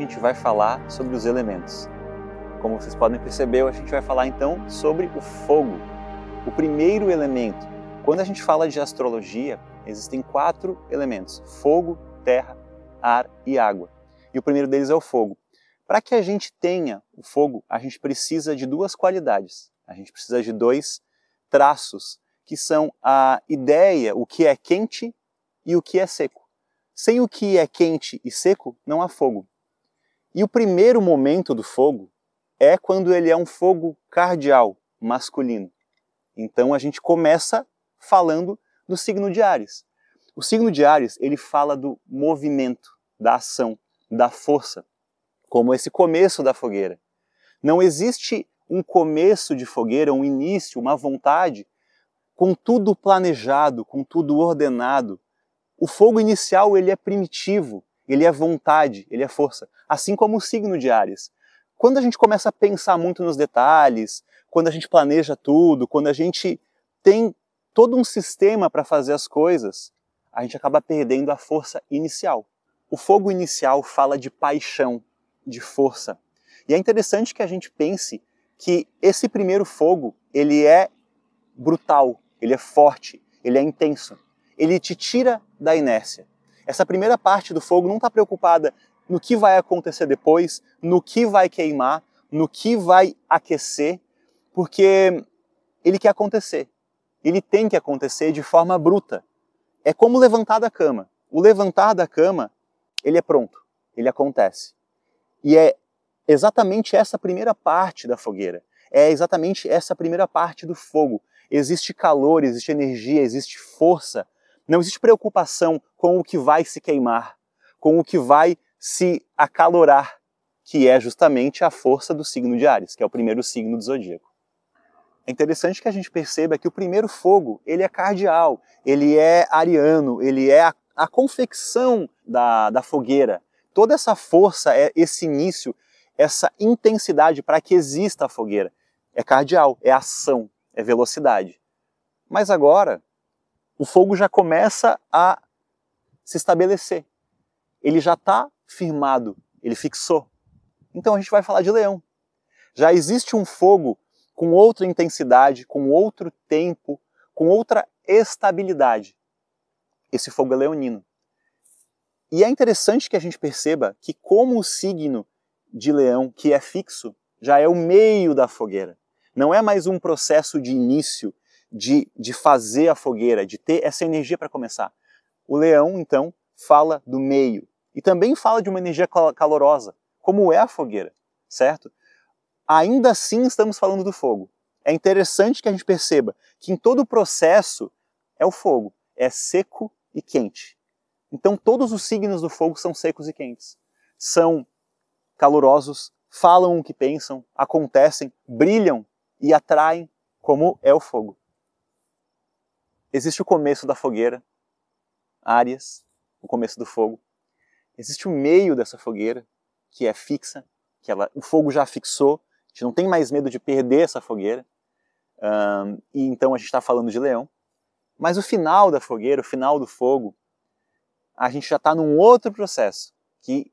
gente vai falar sobre os elementos. Como vocês podem perceber, a gente vai falar então sobre o fogo, o primeiro elemento. Quando a gente fala de astrologia, existem 4 elementos: fogo, terra, ar e água. E o primeiro deles é o fogo. Para que a gente tenha o fogo, a gente precisa de 2 qualidades. A gente precisa de 2 traços, que são a ideia, o que é quente e o que é seco. Sem o que é quente e seco, não há fogo. E o primeiro momento do fogo é quando ele é um fogo cardial, masculino. Então a gente começa falando do signo de Áries. O signo de Áries, ele fala do movimento, da ação, da força, como esse começo da fogueira. Não existe um começo de fogueira, um início, uma vontade, com tudo planejado, com tudo ordenado. O fogo inicial, ele é primitivo, ele é vontade, ele é força, assim como o signo de Áries. Quando a gente começa a pensar muito nos detalhes, quando a gente planeja tudo, quando a gente tem todo um sistema para fazer as coisas, a gente acaba perdendo a força inicial. O fogo inicial fala de paixão, de força. E é interessante que a gente pense que esse primeiro fogo, ele é brutal, ele é forte, ele é intenso. Ele te tira da inércia. Essa primeira parte do fogo não está preocupada no que vai acontecer depois, no que vai queimar, no que vai aquecer, porque ele quer acontecer. Ele tem que acontecer de forma bruta. É como levantar da cama. O levantar da cama, ele é pronto, ele acontece. E é exatamente essa primeira parte da fogueira. É exatamente essa primeira parte do fogo. Existe calor, existe energia, existe força. Não existe preocupação com o que vai se queimar, com o que vai se acalorar, que é justamente a força do signo de Áries, que é o primeiro signo do zodíaco. É interessante que a gente perceba que o primeiro fogo, ele é cardial, ele é ariano, ele é a confecção da fogueira. Toda essa força, esse início, essa intensidade para que exista a fogueira, é cardial, é ação, é velocidade. Mas agora, o fogo já começa a se estabelecer. Ele já está firmado, ele fixou. Então a gente vai falar de Leão. Já existe um fogo com outra intensidade, com outro tempo, com outra estabilidade. Esse fogo é leonino. E é interessante que a gente perceba que como o signo de Leão, que é fixo, já é o meio da fogueira. Não é mais um processo de início, de fazer a fogueira, de ter essa energia para começar. O Leão, então, fala do meio. E também fala de uma energia calorosa, como é a fogueira, certo? Ainda assim estamos falando do fogo. É interessante que a gente perceba que em todo o processo é o fogo, é seco e quente. Então todos os signos do fogo são secos e quentes. São calorosos, falam o que pensam, acontecem, brilham e atraem, como é o fogo. Existe o começo da fogueira, Áries, o começo do fogo. Existe o meio dessa fogueira, que é fixa, o fogo já fixou, a gente não tem mais medo de perder essa fogueira. E então a gente está falando de Leão. Mas o final da fogueira, o final do fogo, a gente já está num outro processo, que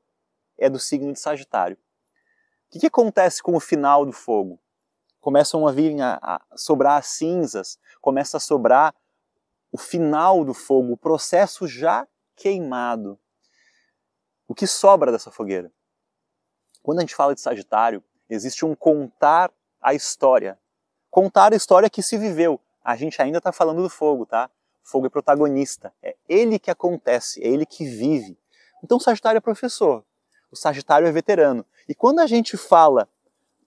é do signo de Sagitário. O que acontece com o final do fogo? Começam a vir a sobrar as cinzas, começa a sobrar o final do fogo, o processo já queimado. O que sobra dessa fogueira? Quando a gente fala de Sagitário, existe um contar a história. Contar a história que se viveu. A gente ainda está falando do fogo, tá? O fogo é protagonista. É ele que acontece, é ele que vive. Então o Sagitário é professor. O Sagitário é veterano. E quando a gente fala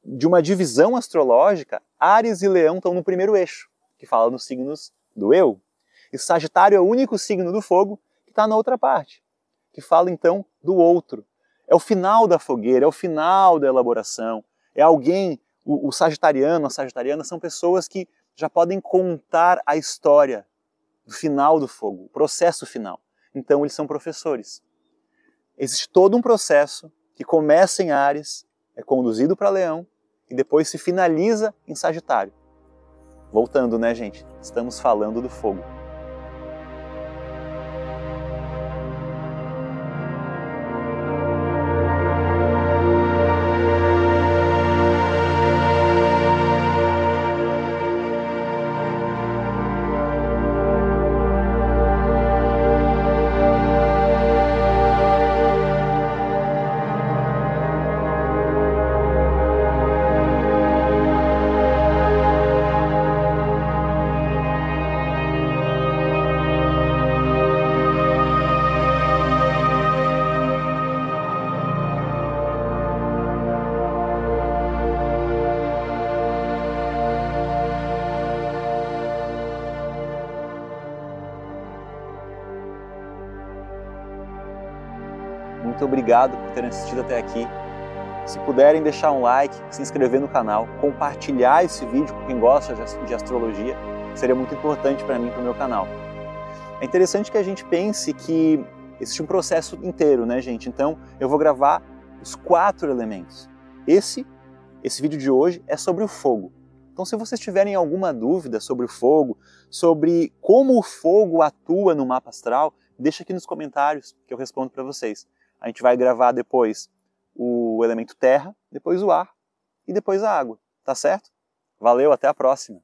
de uma divisão astrológica, Áries e Leão estão no primeiro eixo, que fala nos signos do eu. E Sagitário é o único signo do fogo que está na outra parte, que fala então do outro. É o final da fogueira, é o final da elaboração. É alguém, o sagitariano, a sagitariana são pessoas que já podem contar a história do final do fogo, o processo final. Então eles são professores. Existe todo um processo que começa em Áries, é conduzido para Leão e depois se finaliza em Sagitário. Voltando, né, gente? Estamos falando do fogo. muito obrigado por terem assistido até aqui. Se puderem deixar um like, se inscrever no canal, compartilhar esse vídeo com quem gosta de astrologia, seria muito importante para mim e para o meu canal. É interessante que a gente pense que existe um processo inteiro, né, gente? Então, eu vou gravar os 4 elementos. Esse vídeo de hoje é sobre o fogo. Então, se vocês tiverem alguma dúvida sobre o fogo, sobre como o fogo atua no mapa astral, deixa aqui nos comentários que eu respondo para vocês. A gente vai gravar depois o elemento terra, depois o ar e depois a água, tá certo? Valeu, até a próxima!